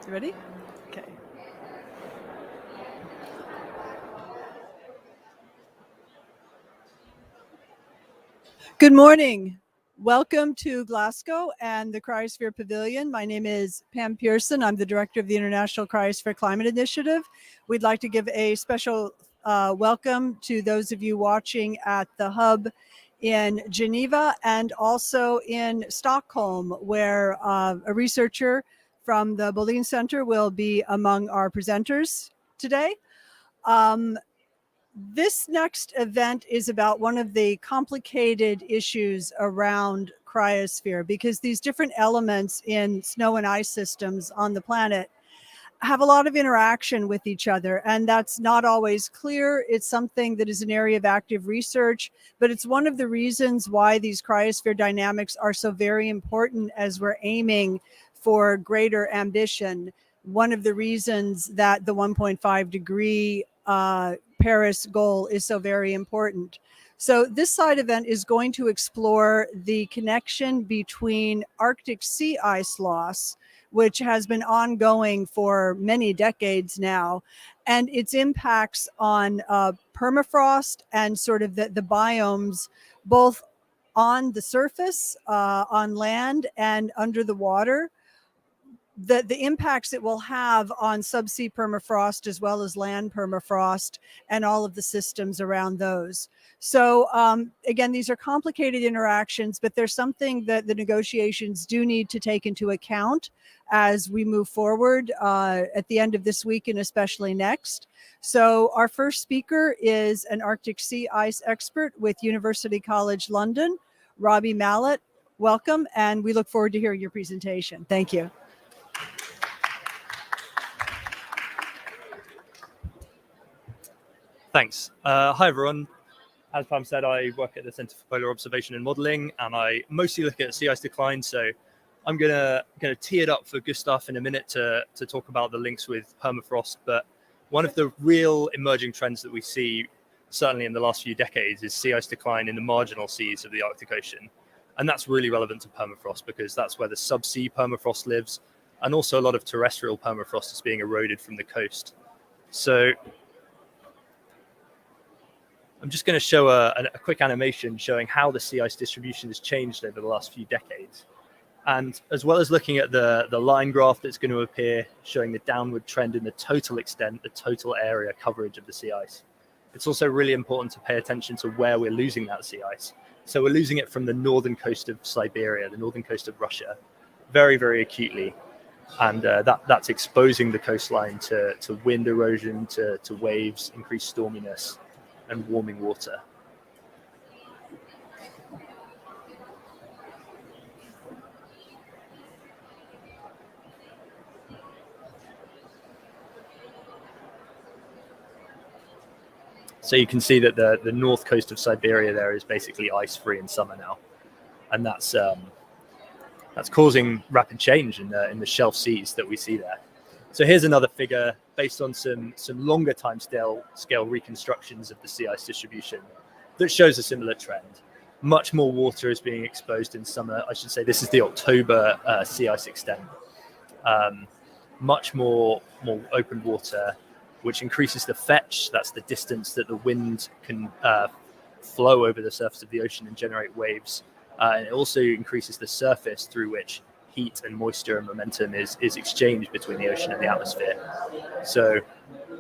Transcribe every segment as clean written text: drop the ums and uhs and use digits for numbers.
You ready? Okay. Good morning. Welcome to Glasgow and the Cryosphere Pavilion. My name is Pam Pearson. I'm the director of the International Cryosphere Climate Initiative. We'd like to give a special welcome to those of you watching at the hub in Geneva and also in Stockholm, where a researcher from the Bolin Centre will be among our presenters today. This next event is about one of the complicated issues around cryosphere, because these different elements in snow and ice systems on the planet have a lot of interaction with each other, and that's not always clear. It's something that is an area of active research, but it's one of the reasons why these cryosphere dynamics are so very important as we're aiming for greater ambition. One of the reasons that the 1.5 degree Paris goal is so very important. So this side event is going to explore the connection between Arctic sea ice loss, which has been ongoing for many decades now, and its impacts on permafrost and sort of the biomes, both on the surface, on land, and under the water. The impacts it will have on subsea permafrost as well as land permafrost and all of the systems around those. So again, these are complicated interactions, but there's something that the negotiations do need to take into account as we move forward at the end of this week and especially next. So our first speaker is an Arctic sea ice expert with University College London, Robbie Mallett. Welcome, and we look forward to hearing your presentation. Thank you. Thanks. Hi, everyone. As Pam said, I work at the Centre for Polar Observation and Modelling, and I mostly look at sea ice decline. So I'm gonna tee it up for Gustav in a minute to talk about the links with permafrost. But one of the real emerging trends that we see, certainly in the last few decades, is sea ice decline in the marginal seas of the Arctic Ocean. And that's really relevant to permafrost because that's where the subsea permafrost lives, and also a lot of terrestrial permafrost is being eroded from the coast. So I'm just going to show a quick animation showing how the sea ice distribution has changed over the last few decades. And as well as looking at the line graph that's going to appear showing the downward trend in the total extent, the total area coverage of the sea ice, it's also really important to pay attention to where we're losing that sea ice. So we're losing it from the northern coast of Siberia, the northern coast of Russia, very, very acutely. And that's exposing the coastline to wind erosion, to waves, increased storminess, and warming water. So you can see that the north coast of Siberia there is basically ice-free in summer now, and that's causing rapid change in the shelf seas that we see there. So here's another figure based on some longer time scale reconstructions of the sea ice distribution that shows a similar trend. Much more water is being exposed in summer. I should say this is the October sea ice extent. Much more open water, which increases the fetch. That's the distance that the wind can flow over the surface of the ocean and generate waves. And it also increases the surface through which heat and moisture and momentum is exchanged between the ocean and the atmosphere. So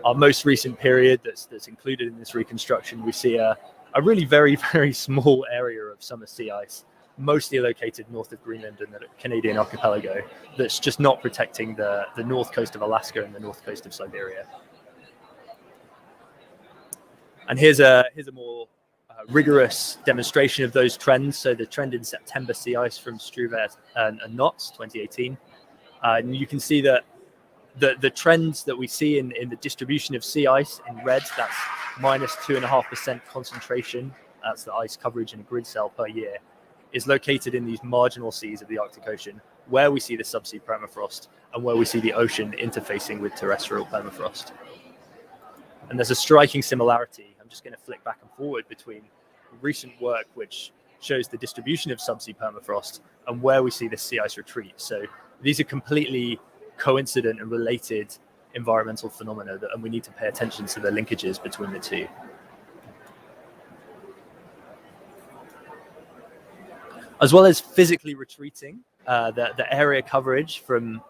our most recent period that's included in this reconstruction, we see a really very, very small area of summer sea ice, mostly located north of Greenland and the Canadian archipelago, that's just not protecting the north coast of Alaska and the north coast of Siberia. And here's a more rigorous demonstration of those trends. So the trend in September sea ice from Struve and Knots 2018. And you can see that the trends that we see in the distribution of sea ice in red, that's minus 2.5% concentration, that's the ice coverage in a grid cell per year, is located in these marginal seas of the Arctic Ocean, where we see the subsea permafrost and where we see the ocean interfacing with terrestrial permafrost. And there's a striking similarity. I'm just going to flick back and forward between recent work which shows the distribution of subsea permafrost and where we see the sea ice retreat. So these are completely coincident and related environmental phenomena, and we need to pay attention to the linkages between the two. As well as physically retreating, the area coverage from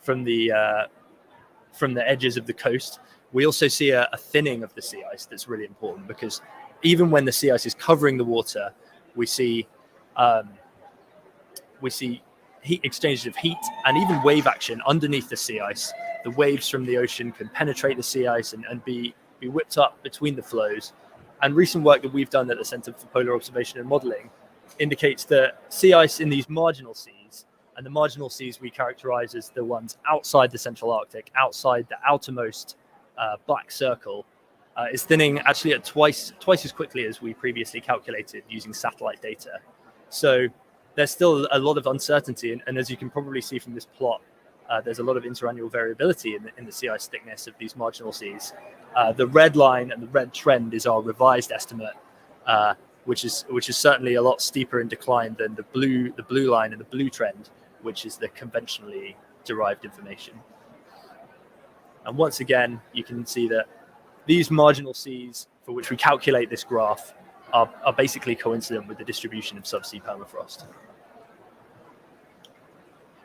the edges of the coast, we also see a thinning of the sea ice that's really important, because even when the sea ice is covering the water, we see heat exchanges of heat and even wave action underneath the sea ice. The waves from the ocean can penetrate the sea ice and be whipped up between the flows. And recent work that we've done at the Centre for Polar Observation and Modelling indicates that sea ice in these marginal seas, and the marginal seas we characterize as the ones outside the central Arctic, outside the outermost black circle, is thinning actually at twice as quickly as we previously calculated using satellite data. So there's still a lot of uncertainty, and as you can probably see from this plot, there's a lot of interannual variability in the sea ice thickness of these marginal seas. The red line and the red trend is our revised estimate, which is certainly a lot steeper in decline than the blue line and the blue trend, which is the conventionally derived information. And once again, you can see that these marginal seas for which we calculate this graph are basically coincident with the distribution of subsea permafrost.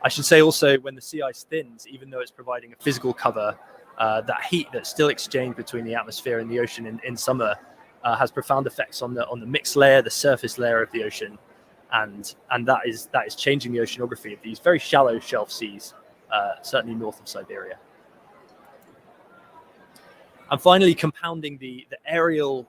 I should say also, when the sea ice thins, even though it's providing a physical cover, that heat that's still exchanged between the atmosphere and the ocean in summer has profound effects on the mixed layer, the surface layer of the ocean, and that is changing the oceanography of these very shallow shelf seas, certainly north of Siberia. And finally, compounding the aerial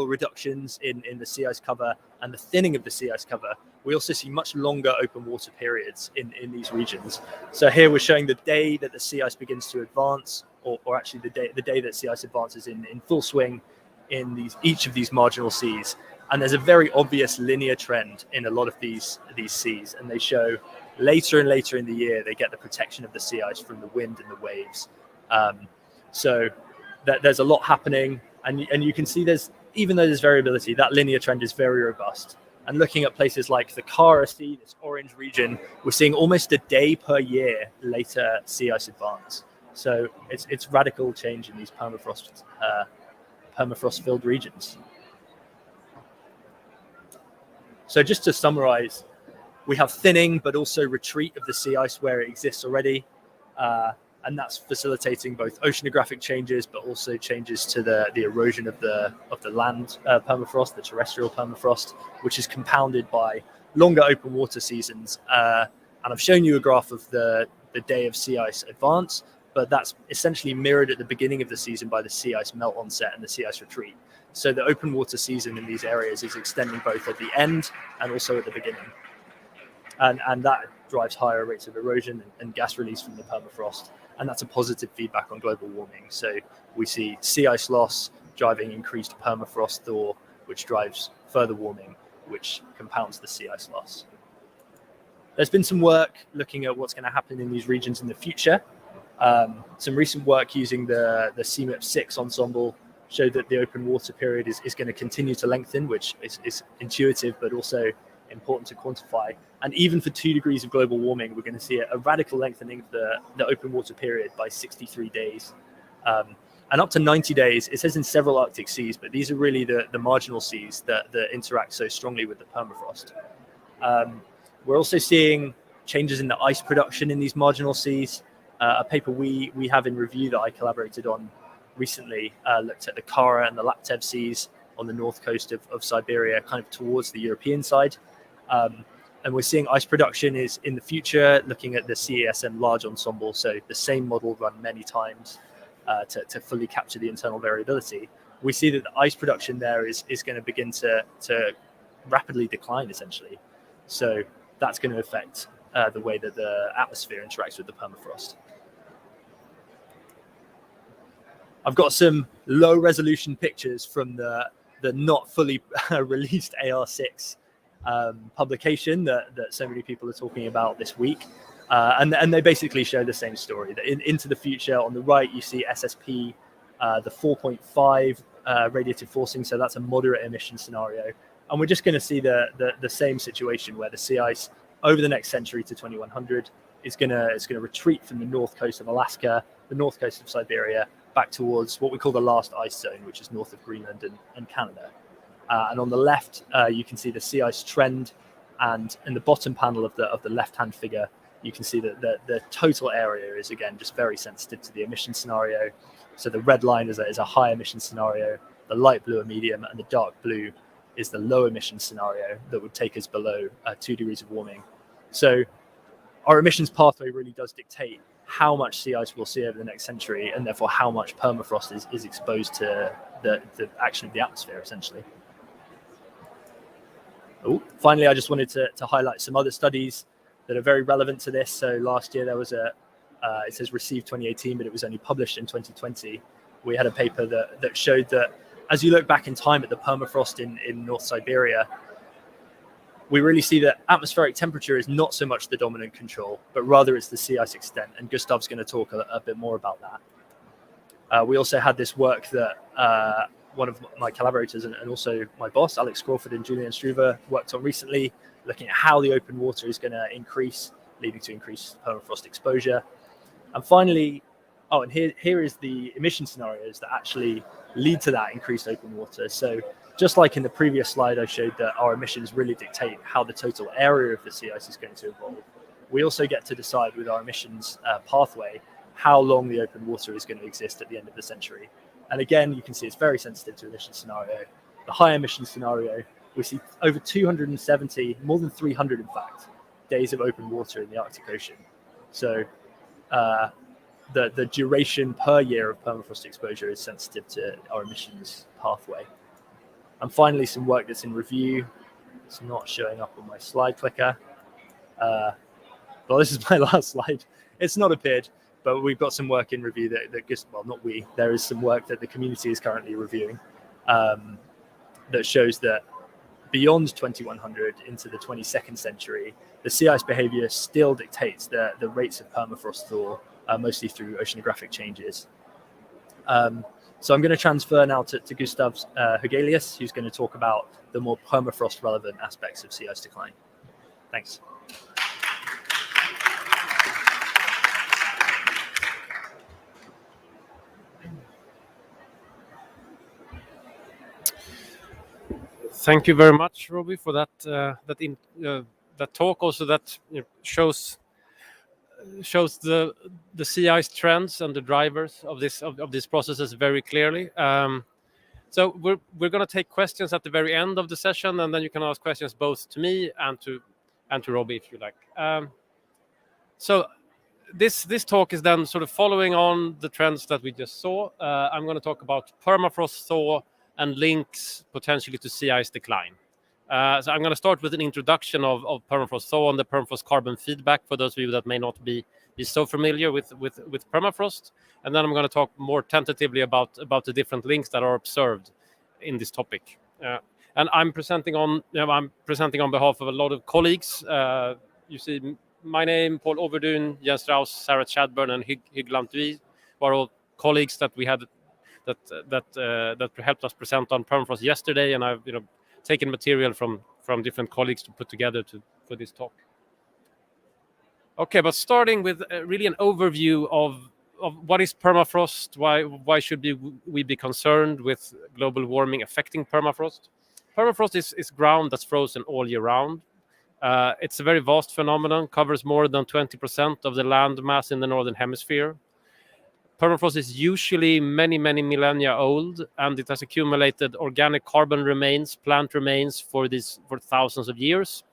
reductions in the sea ice cover and the thinning of the sea ice cover, we also see much longer open water periods in these regions. So here we're showing the day that the sea ice begins to advance, or actually the day that sea ice advances in full swing in each of these marginal seas. And there's a very obvious linear trend in a lot of these seas, and they show later and later in the year they get the protection of the sea ice from the wind and the waves. So there's a lot happening, and you can see even though there's variability, that linear trend is very robust. And looking at places like the Kara Sea, this orange region, we're seeing almost a day per year later sea ice advance. So it's radical change in these permafrost-filled regions. So just to summarize, we have thinning but also retreat of the sea ice where it exists already. And that's facilitating both oceanographic changes, but also changes to the erosion of the land permafrost, the terrestrial permafrost, which is compounded by longer open water seasons. And I've shown you a graph of the day of sea ice advance, but that's essentially mirrored at the beginning of the season by the sea ice melt onset and the sea ice retreat. So the open water season in these areas is extending both at the end and also at the beginning. And that drives higher rates of erosion and gas release from the permafrost. And that's a positive feedback on global warming. So we see sea ice loss driving increased permafrost thaw, which drives further warming, which compounds the sea ice loss. There's been some work looking at what's going to happen in these regions in the future. Some recent work using the CMIP6 ensemble showed that the open water period is going to continue to lengthen, which is intuitive, but also important to quantify. And even for 2 degrees of global warming, we're going to see a radical lengthening of the open water period by 63 days. And up to 90 days, it says in several Arctic seas, but these are really the marginal seas that interact so strongly with the permafrost. We're also seeing changes in the ice production in these marginal seas. A paper we have in review that I collaborated on recently looked at the Kara and the Laptev seas on the north coast of Siberia, kind of towards the European side. And we're seeing ice production is in the future, looking at the CASM large ensemble, so the same model run many times to fully capture the internal variability. We see that the ice production there is going to begin to rapidly decline, essentially. So that's going to affect the way that the atmosphere interacts with the permafrost. I've got some low resolution pictures from the not fully released AR6 publication that so many people are talking about this week. And they basically show the same story. That into the future, on the right, you see SSP, the 4.5 radiative forcing. So that's a moderate emission scenario. And we're just going to see the same situation where the sea ice over the next century to 2100 is going to retreat from the north coast of Alaska, the north coast of Siberia, back towards what we call the last ice zone, which is north of Greenland and Canada. And on the left, you can see the sea ice trend, and in the bottom panel of the left-hand figure, you can see that the total area is, again, just very sensitive to the emission scenario. So the red line is a high emission scenario, the light blue a medium, and the dark blue is the low emission scenario that would take us below 2 degrees of warming. So our emissions pathway really does dictate how much sea ice we'll see over the next century, and therefore how much permafrost is exposed to the action of the atmosphere, essentially. Finally, I just wanted to highlight some other studies that are very relevant to this. So last year there was it says received 2018, but it was only published in 2020. We had a paper that showed that as you look back in time at the permafrost in North Siberia, we really see that atmospheric temperature is not so much the dominant control, but rather it's the sea ice extent. And Gustav's going to talk a bit more about that. We also had this work that one of my collaborators and also my boss, Alex Crawford and Julian Struve, worked on recently, looking at how the open water is going to increase, leading to increased permafrost exposure. And finally, and here is the emission scenarios that actually lead to that increased open water. So just like in the previous slide, I showed that our emissions really dictate how the total area of the sea ice is going to evolve. We also get to decide with our emissions pathway how long the open water is going to exist at the end of the century. And again, you can see it's very sensitive to emission scenario. The high emission scenario, we see over 270, more than 300 in fact, days of open water in the Arctic Ocean. So the duration per year of permafrost exposure is sensitive to our emissions pathway. And finally, some work that's in review. It's not showing up on my slide clicker. Well, this is my last slide. It's not appeared, but we've got some work in review there is some work that the community is currently reviewing that shows that beyond 2100 into the 22nd century, the sea ice behavior still dictates the rates of permafrost thaw, mostly through oceanographic changes. So I'm going to transfer now to Gustav Hugelius, who's going to talk about the more permafrost relevant aspects of sea ice decline. Thanks. Thank you very much, Robbie, for that talk. Also, that shows the sea ice trends and the drivers of these processes very clearly. So we're going to take questions at the very end of the session, and then you can ask questions both to me and to Robbie if you like. So this talk is then sort of following on the trends that we just saw. I'm going to talk about permafrost thaw and links potentially to sea ice decline. So I'm going to start with an introduction of permafrost thaw and the permafrost carbon feedback for those of you that may not be so familiar with permafrost. And then I'm going to talk more tentatively about the different links that are observed in this topic. And I'm presenting on behalf of a lot of colleagues. You see my name, Paul Overdun, Jens Strauss, Sarah Chadburn, and Hugh Lantui, who are all colleagues that we had that helped us present on permafrost yesterday, and I've taken material from different colleagues to put together for this talk. Okay, but starting with really an overview of what is permafrost, why should we be concerned with global warming affecting permafrost? Permafrost is ground that's frozen all year round. It's a very vast phenomenon, covers more than 20% of the land mass in the northern hemisphere. Permafrost is usually many millennia old, and it has accumulated organic carbon remains, plant remains for thousands of years,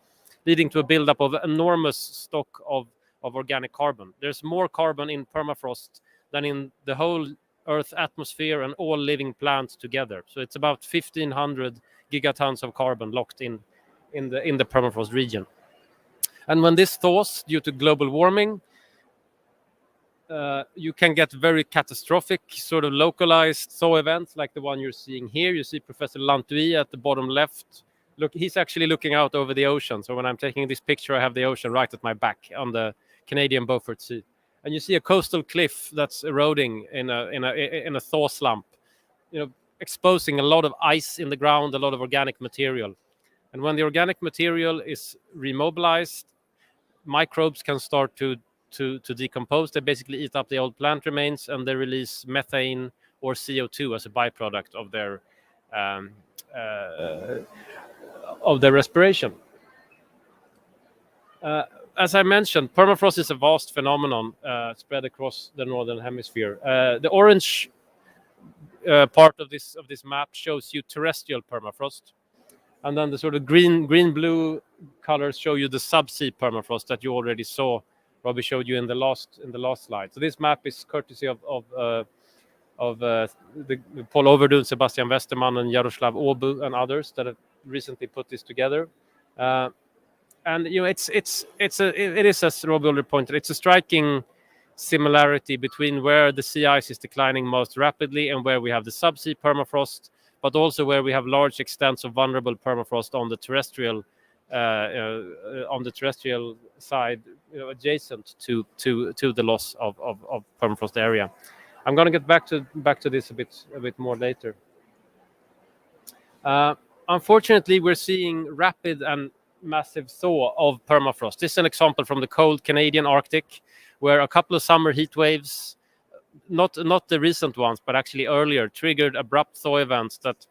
leading to a buildup of enormous stock of organic carbon. There's more carbon in permafrost than in the whole Earth atmosphere and all living plants together. So it's about 1,500 gigatons of carbon locked in the permafrost region. And when this thaws due to global warming, you can get very catastrophic, sort of localized thaw events like the one you're seeing here. You see Professor Lantui at the bottom left. Look, he's actually looking out over the ocean. So when I'm taking this picture, I have the ocean right at my back on the Canadian Beaufort Sea. And you see a coastal cliff that's eroding in a thaw slump, exposing a lot of ice in the ground, a lot of organic material. And when the organic material is remobilized, microbes can start to to decompose. They basically eat up the old plant remains, and they release methane or CO2 as a byproduct of their respiration. As I mentioned, permafrost is a vast phenomenon spread across the northern hemisphere. The orange part of this map shows you terrestrial permafrost, and then the sort of green-blue colors show you the subsea permafrost that you already saw. Robbie showed you in the last slide. So this map is courtesy of Paul Overdun, Sebastian Westermann, and Jaroslav Obu, and others that have recently put this together. And it is, as Robbie already pointed, it's a striking similarity between where the sea ice is declining most rapidly and where we have the subsea permafrost, but also where we have large extents of vulnerable permafrost on the terrestrial side, adjacent to the loss of permafrost area. I'm going to get back to this a bit more later. Unfortunately, we're seeing rapid and massive thaw of permafrost. This is an example from the cold Canadian Arctic, where a couple of summer heat waves, not the recent ones, but actually earlier, triggered abrupt thaw events that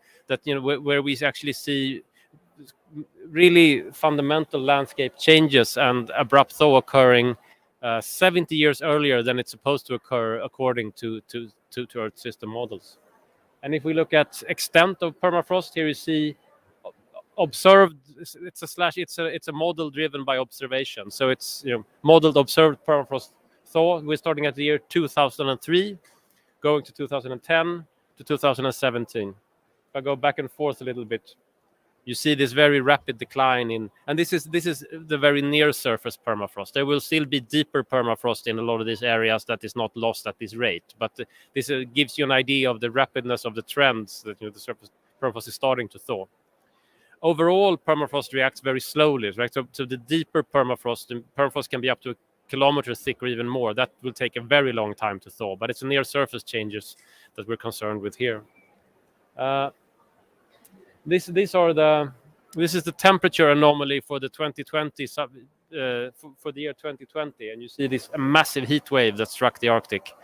where we actually see really fundamental landscape changes and abrupt thaw occurring 70 years earlier than it's supposed to occur according to Earth system models. And if we look at extent of permafrost, here you see observed. It's a model driven by observation. So it's modeled observed permafrost thaw. We're starting at the year 2003, going to 2010 to 2017. If I go back and forth a little bit, you see this very rapid decline and this is the very near surface permafrost. There will still be deeper permafrost in a lot of these areas that is not lost at this rate, but this gives you an idea of the rapidness of the trends that the surface permafrost is starting to thaw. Overall, permafrost reacts very slowly, right? So the deeper permafrost can be up to a kilometer thick or even more. That will take a very long time to thaw, but it's near surface changes that we're concerned with here. This is the temperature anomaly for the 2020 for the year 2020, and you see this massive heat wave that struck the Arctic.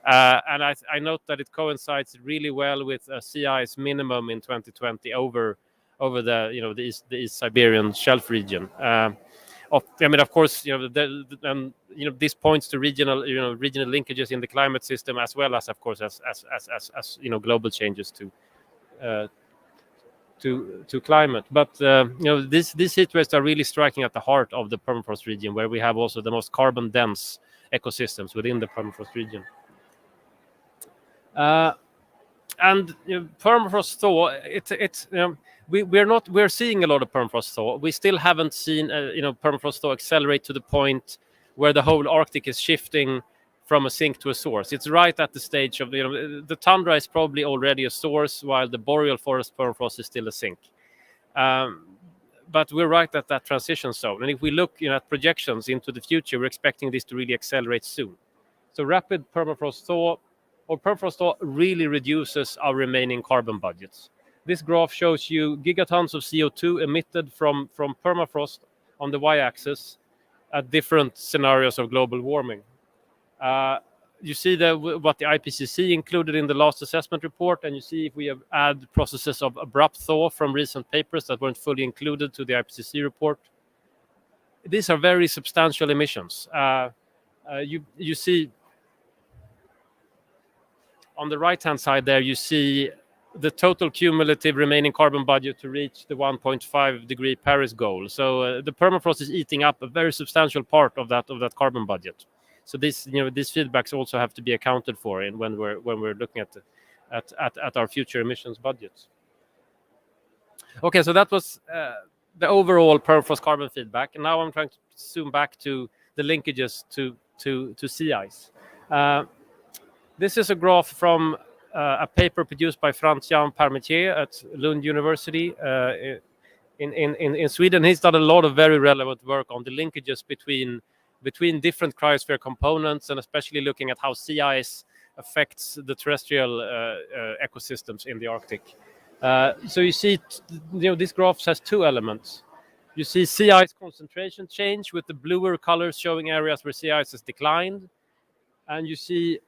And I note that it coincides really well with a sea ice minimum in 2020 over the East Siberian shelf region. Of course, this points to regional linkages in the climate system, as well as, of course, as global changes to climate. But these heat waves are really striking at the heart of the permafrost region, where we have also the most carbon dense ecosystems within the permafrost region. And permafrost thaw, we're seeing a lot of permafrost thaw. We still haven't seen permafrost thaw accelerate to the point where the whole Arctic is shifting from a sink to a source. It's right at the stage of the tundra is probably already a source, while the boreal forest permafrost is still a sink. But we're right at that transition zone. And if we look at projections into the future, we're expecting this to really accelerate soon. So rapid permafrost thaw or permafrost thaw really reduces our remaining carbon budgets. This graph shows you gigatons of CO2 emitted from permafrost on the y-axis at different scenarios of global warming. You see what the IPCC included in the last assessment report, and you see if we have add processes of abrupt thaw from recent papers that weren't fully included to the IPCC report. These are very substantial emissions. You see on the right-hand side there, you see the total cumulative remaining carbon budget to reach the 1.5 degree Paris goal. So the permafrost is eating up a very substantial part of that carbon budget. So these feedbacks also have to be accounted for when we're looking at our future emissions budgets. Okay, so that was the overall permafrost carbon feedback, and now I'm trying to zoom back to the linkages to sea ice. This is a graph from a paper produced by Franz-Jan Parmentier at Lund University in Sweden. He's done a lot of very relevant work on the linkages between different cryosphere components, and especially looking at how sea ice affects the terrestrial ecosystems in the Arctic. So you see, this graph has two elements. You see sea ice concentration change with the bluer colors showing areas where sea ice has declined. And you see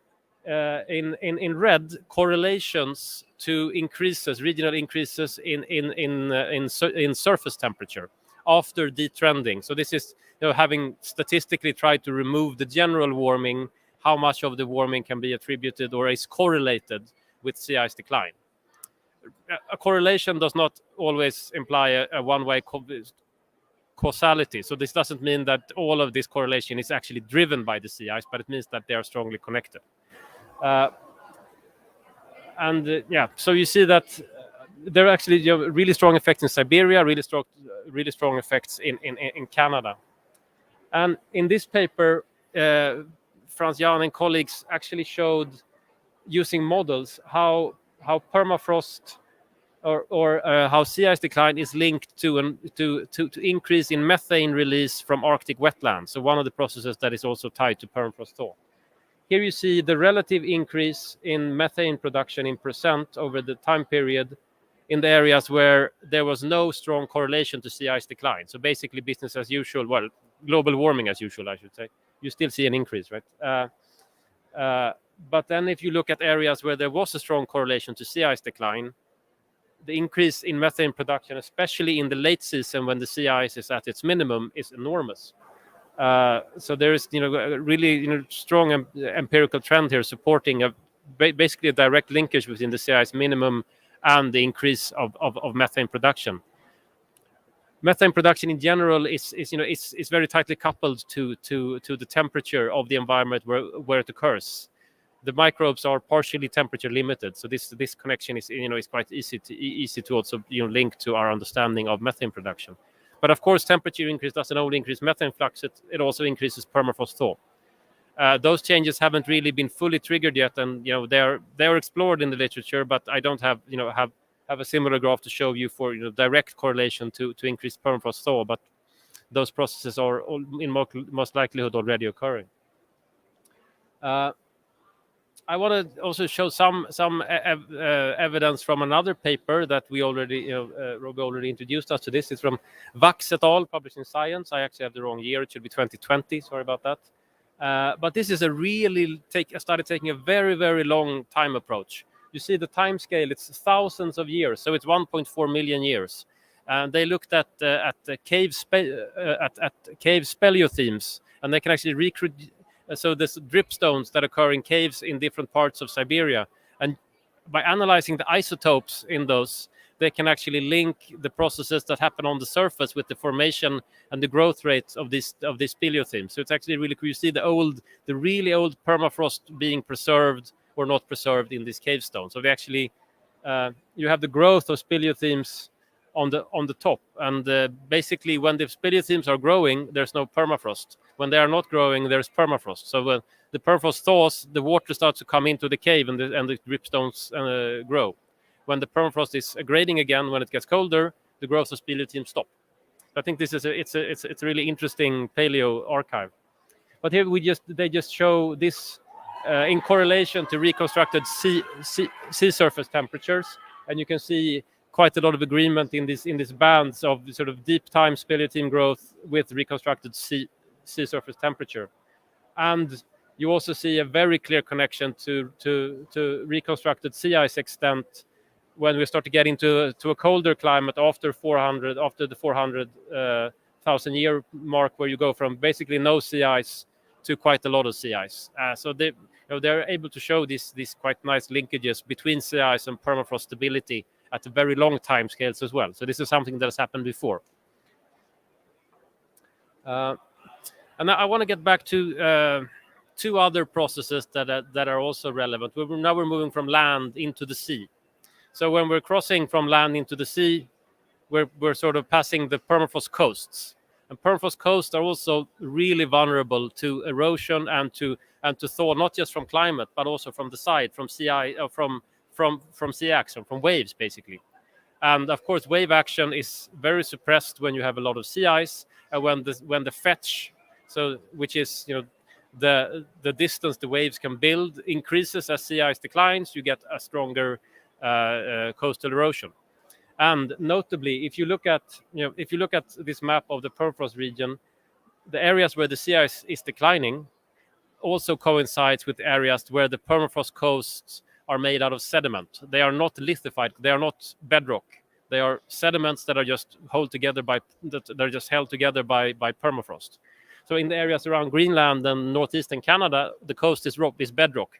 in red correlations to increases, regional increases in surface temperature after detrending. So this is having statistically tried to remove the general warming, how much of the warming can be attributed or is correlated with sea ice decline. A correlation does not always imply a one-way causality. So this doesn't mean that all of this correlation is actually driven by the sea ice, but it means that they are strongly connected. So you see that there are actually really strong effects in Siberia, really strong effects in Canada. And in this paper, Franz Jan and colleagues actually showed, using models, how permafrost or how sea ice decline is linked to increase in methane release from Arctic wetlands. So one of the processes that is also tied to permafrost thaw. Here you see the relative increase in methane production in percent over the time period in the areas where there was no strong correlation to sea ice decline. So basically business as usual, well, global warming as usual, I should say. You still see an increase, right? But then if you look at areas where there was a strong correlation to sea ice decline, the increase in methane production, especially in the late season when the sea ice is at its minimum, is enormous. So there is, a really, strong empirical trend here supporting basically a direct linkage between the sea ice minimum and the increase of methane production. Methane production in general is very tightly coupled to the temperature of the environment where it occurs. The microbes are partially temperature limited, so this connection is quite easy to also link to our understanding of methane production. But of course, temperature increase doesn't only increase methane flux; it also increases permafrost thaw. Those changes haven't really been fully triggered yet, and they are explored in the literature. But I don't have a similar graph to show you for direct correlation to increased permafrost thaw. But those processes are in most likelihood already occurring. I want to also show some evidence from another paper that we already, Robbie already introduced us to this. It's from Vax et al., published in Science. I actually have the wrong year. It should be 2020. Sorry about that. But this is started taking a very, very long time approach. You see the time scale, it's thousands of years. So it's 1.4 million years. And they looked at cave speleothemes, and they can actually recreate. So there's dripstones that occur in caves in different parts of Siberia. And by analyzing the isotopes in those, they can actually link the processes that happen on the surface with the formation and the growth rates of this speleotheme. So it's actually really cool. You see the really old permafrost being preserved or not preserved in this cave stone. So they actually, you have the growth of speleothemes on the top, and basically when the speleothemes are growing, there's no permafrost. When they are not growing, there's permafrost. So when the permafrost thaws, the water starts to come into the cave, and the dripstones grow. When the permafrost is grading again, when it gets colder, the growth of speleothemes stop. I think this is it's a really interesting paleo archive. But here they just show this in correlation to reconstructed sea surface temperatures, and you can see quite a lot of agreement in this bands of sort of deep time speleothem growth with reconstructed sea surface temperature. And you also see a very clear connection to reconstructed sea ice extent when we start to get into a colder climate after the 400,000 year mark, where you go from basically no sea ice to quite a lot of sea ice. So they're able to show these quite nice linkages between sea ice and permafrost stability at a very long time scales as well. So this is something that has happened before. And I want to get back to two other processes that are also relevant. Now we're moving from land into the sea. So when we're crossing from land into the sea, we're sort of passing the permafrost coasts. And permafrost coasts are also really vulnerable to erosion and to thaw, not just from climate, but also from the side, from sea action, from waves, basically. And of course, wave action is very suppressed when you have a lot of sea ice, and when the fetch, so which is the distance the waves can build, increases as sea ice declines, you get a stronger coastal erosion. And notably, if you look at this map of the permafrost region, the areas where the sea ice is declining also coincides with areas where the permafrost coasts are made out of sediment. They are not lithified. They are not bedrock. They are sediments that are just held together by permafrost. So in the areas around Greenland and northeastern Canada, the coast is bedrock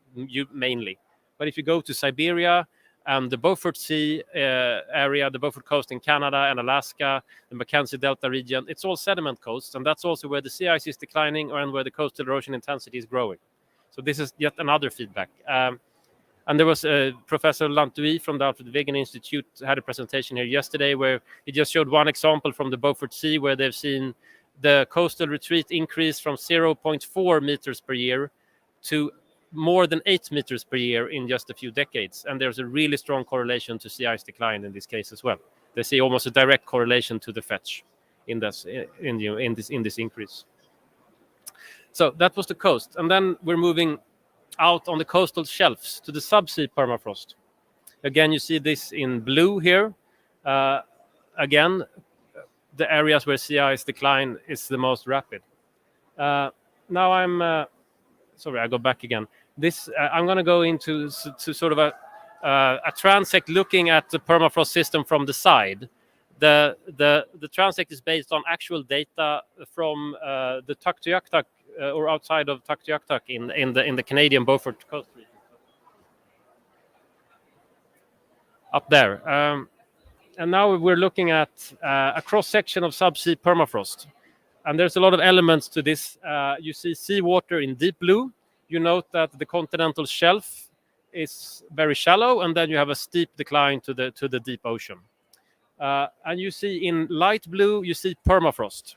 mainly. But if you go to Siberia and the Beaufort Sea area, the Beaufort coast in Canada and Alaska, the Mackenzie Delta region, it's all sediment coasts, and that's also where the sea ice is declining and where the coastal erosion intensity is growing. So this is yet another feedback. And there was Professor Lantui from the Alfred Wegener Institute had a presentation here yesterday where he just showed one example from the Beaufort Sea where they've seen the coastal retreat increase from 0.4 meters per year to more than 8 meters per year in just a few decades. And there's a really strong correlation to sea ice decline in this case as well. They see almost a direct correlation to the fetch in this increase. So that was the coast. And then we're moving out on the coastal shelves to the subsea permafrost. Again, you see this in blue here. Again, the areas where sea ice decline is the most rapid. Now I'm sorry, I go back again. This I'm going to go into sort of a transect looking at the permafrost system from the side. The transect is based on actual data from the Tuktoyaktuk or outside of Tuktoyaktuk in the Canadian Beaufort coast region. Up there. And now we're looking at a cross-section of subsea permafrost. And there's a lot of elements to this. You see seawater in deep blue. You note that the continental shelf is very shallow, and then you have a steep decline to the deep ocean. And you see in light blue, you see permafrost.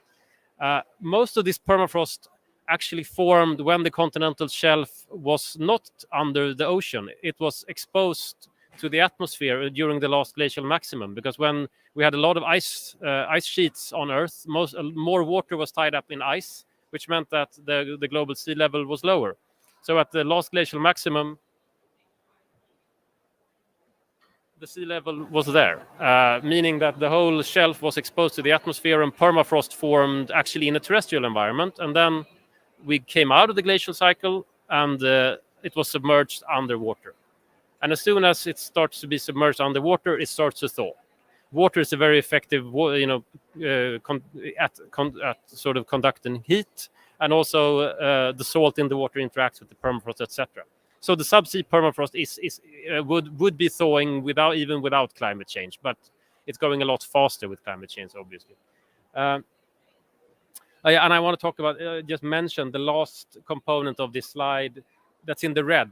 Most of this permafrost actually formed when the continental shelf was not under the ocean. It was exposed to the atmosphere during the last glacial maximum, because when we had a lot of ice sheets on Earth, more water was tied up in ice, which meant that the global sea level was lower. So at the last glacial maximum, the sea level was there, meaning that the whole shelf was exposed to the atmosphere and permafrost formed actually in a terrestrial environment. And then we came out of the glacial cycle and it was submerged underwater. And as soon as it starts to be submerged underwater, it starts to thaw. Water is a very effective, at sort of conducting heat, and also the salt in the water interacts with the permafrost, etc. So the subsea permafrost would be thawing without climate change, but it's going a lot faster with climate change, obviously. And I want to talk about, just mention the last component of this slide that's in the red.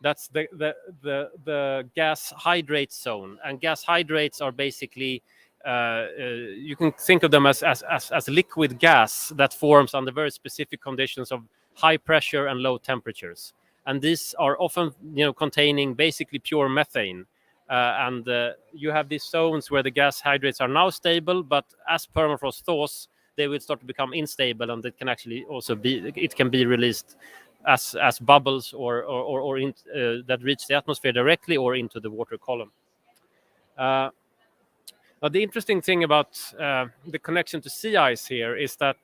That's the gas hydrate zone, and gas hydrates are basically you can think of them as liquid gas that forms under very specific conditions of high pressure and low temperatures. And these are often containing basically pure methane. And you have these zones where the gas hydrates are now stable, but as permafrost thaws, they will start to become unstable, and it can actually also be released as bubbles or that reach the atmosphere directly or into the water column. But the interesting thing about the connection to sea ice here is that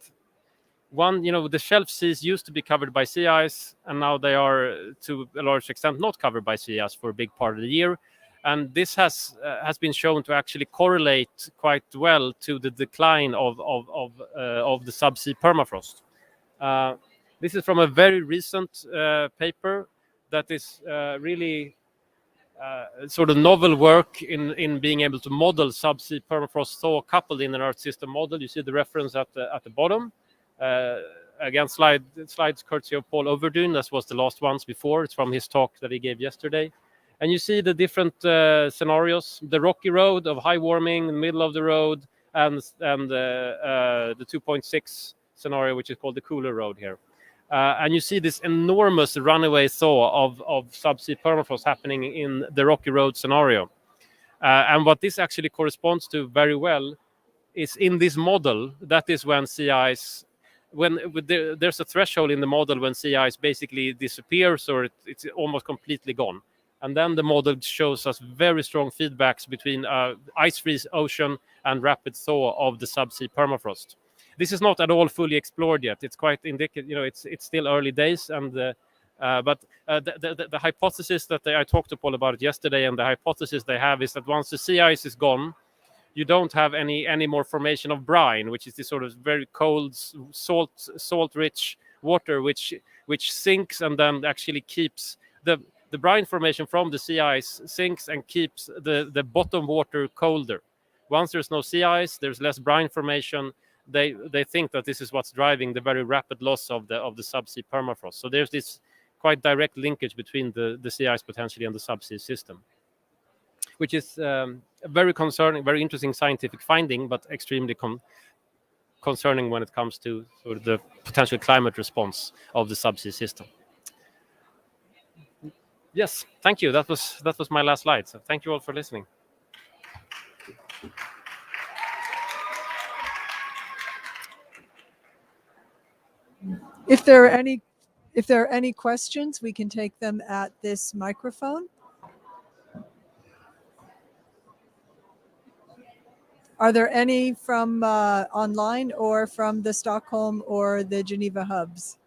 the shelf seas used to be covered by sea ice, and now they are to a large extent not covered by sea ice for a big part of the year. And this has been shown to actually correlate quite well to the decline of the subsea permafrost. This is from a very recent paper that is really sort of novel work in being able to model subsea permafrost thaw coupled in an Earth system model. You see the reference at the bottom. Again, slides courtesy of Paul Overdune. That was the last ones before. It's from his talk that he gave yesterday. And you see the different scenarios: the rocky road of high warming, the middle of the road, and the 2.6 scenario, which is called the cooler road here. And you see this enormous runaway thaw of subsea permafrost happening in the rocky road scenario. And what this actually corresponds to very well is in this model, that is when sea ice, there's a threshold in the model when sea ice basically disappears or it's almost completely gone. And then the model shows us very strong feedbacks between ice-free ocean and rapid thaw of the subsea permafrost. This is not at all fully explored yet. It's quite indicative. It's still early days, and but the hypothesis that I talked to Paul about it yesterday, and the hypothesis they have is that once the sea ice is gone, you don't have any more formation of brine, which is this sort of very cold, salt-rich water, which sinks and then actually keeps the brine formation from the sea ice sinks and keeps the bottom water colder. Once there's no sea ice, there's less brine formation. They think that this is what's driving the very rapid loss of the subsea permafrost. So there's this quite direct linkage between the sea ice potentially and the subsea system, which is a very concerning, very interesting scientific finding, but extremely concerning when it comes to sort of the potential climate response of the subsea system. Yes, thank you. That was my last slide. So thank you all for listening. If there are any questions, we can take them at this microphone. Are there any from online or from the Stockholm or the Geneva hubs?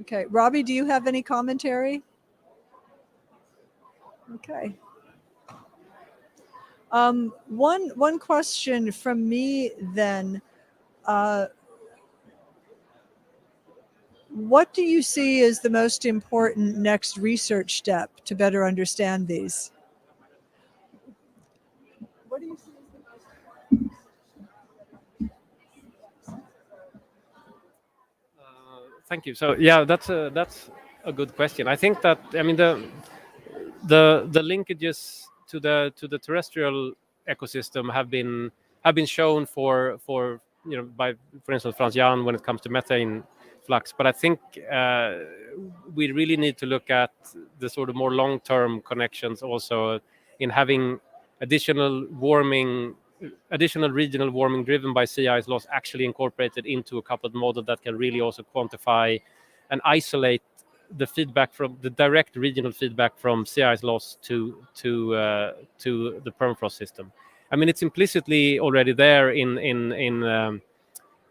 Okay, Robbie, do you have any commentary? Okay. One question from me then. What do you see as the most important next research step to better understand these? What do you see as the most Thank you. So yeah, that's a good question. I think that the linkages to the terrestrial ecosystem have been shown for by, for instance, Franz Jahn when it comes to methane flux. But I think we really need to look at the sort of more long-term connections also in having additional regional warming driven by sea ice loss actually incorporated into a coupled model that can really also quantify and isolate the feedback from the direct regional feedback from sea ice loss to the permafrost system. I mean, it's implicitly already there in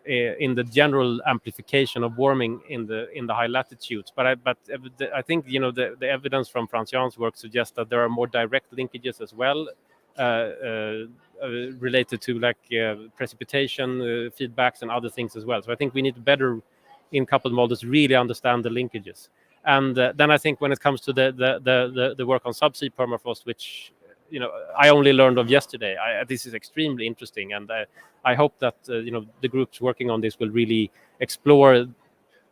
the general amplification of warming in the high latitudes. But I think the evidence from Franz Jahn's work suggests that there are more direct linkages as well related to like precipitation feedbacks and other things as well. So I think we need to better in coupled models really understand the linkages. And then I think when it comes to the work on subsea permafrost, which I only learned of yesterday, this is extremely interesting, and I hope that the groups working on this will really explore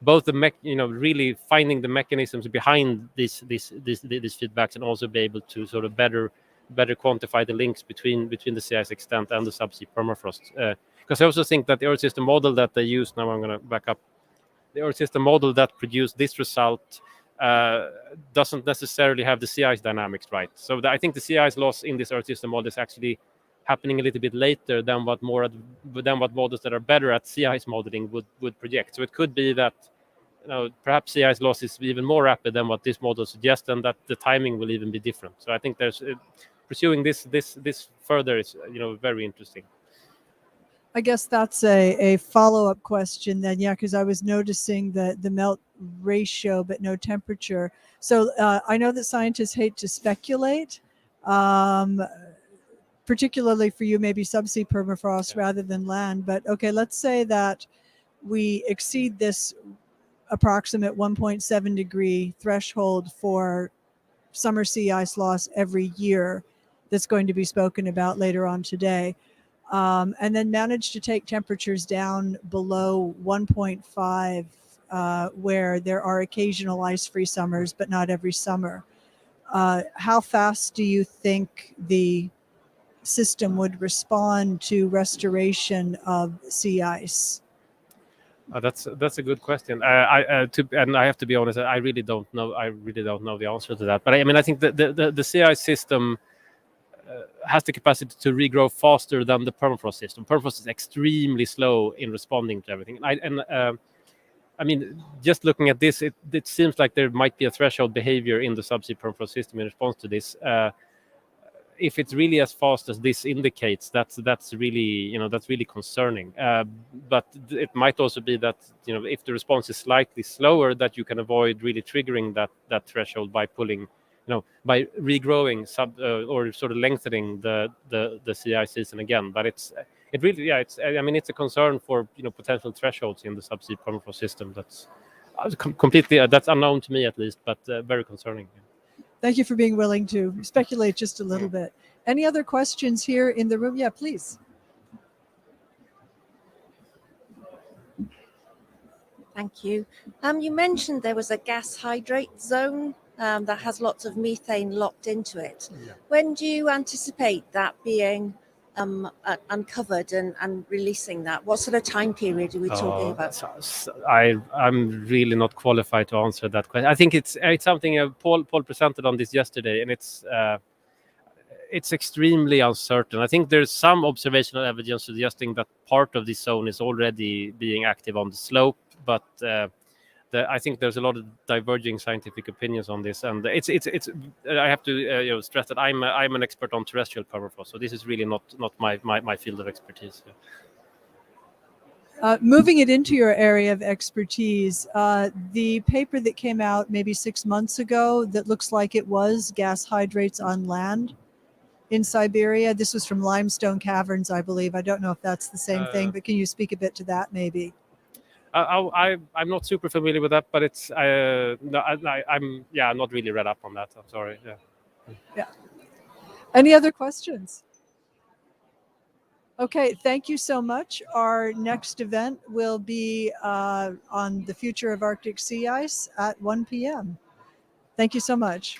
both really finding the mechanisms behind these feedbacks, and also be able to sort of better quantify the links between the sea ice extent and the subsea permafrost. Because I also think that the Earth system model that they use, now I'm going to back up, the Earth system model that produced this result doesn't necessarily have the sea ice dynamics right. So I think the sea ice loss in this Earth system model is actually happening a little bit later than what models that are better at sea ice modeling would project. So it could be that perhaps sea ice loss is even more rapid than what this model suggests, and that the timing will even be different. So I think there's pursuing this further is very interesting. I guess that's a follow-up question then, yeah, because I was noticing the melt ratio but no temperature. So I know that scientists hate to speculate, particularly for you, maybe subsea permafrost rather than land. But okay, let's say that we exceed this approximate 1.7 degree threshold for summer sea ice loss every year that's going to be spoken about later on today. And then manage to take temperatures down below 1.5, where there are occasional ice-free summers, but not every summer. How fast do you think the system would respond to restoration of sea ice? That's a good question. And I have to be honest, I really don't know. I really don't know the answer to that. But I think the sea ice system has the capacity to regrow faster than the permafrost system. Permafrost is extremely slow in responding to everything. I mean, just looking at this, it seems like there might be a threshold behavior in the subsea permafrost system in response to this. If it's really as fast as this indicates, that's really, that's really concerning. But it might also be that, if the response is slightly slower, that you can avoid really triggering that threshold by pulling, by regrowing or sort of lengthening the sea ice season again. But it's a concern for potential thresholds in the subsea permafrost system. That's completely that's unknown to me at least, but very concerning. Thank you for being willing to speculate just a little bit. Any other questions here in the room? Yeah, please. Thank you. You mentioned there was a gas hydrate zone that has lots of methane locked into it. Yeah. When do you anticipate that being uncovered and releasing that? What sort of time period are we talking about? I'm really not qualified to answer that question. I think it's something Paul presented on this yesterday, and it's extremely uncertain. I think there's some observational evidence suggesting that part of this zone is already being active on the slope, but I think there's a lot of diverging scientific opinions on this, and it's. I have to stress that I'm an expert on terrestrial permafrost, so this is really not my field of expertise. Moving it into your area of expertise, the paper that came out maybe 6 months ago that looks like it was gas hydrates on land in Siberia. This was from limestone caverns, I believe. I don't know if that's the same thing, but can you speak a bit to that maybe? I'm not super familiar with that, but it's I'm not really read up on that. I'm sorry. Yeah. Any other questions? Okay, thank you so much. Our next event will be on the future of Arctic sea ice at 1 p.m. Thank you so much.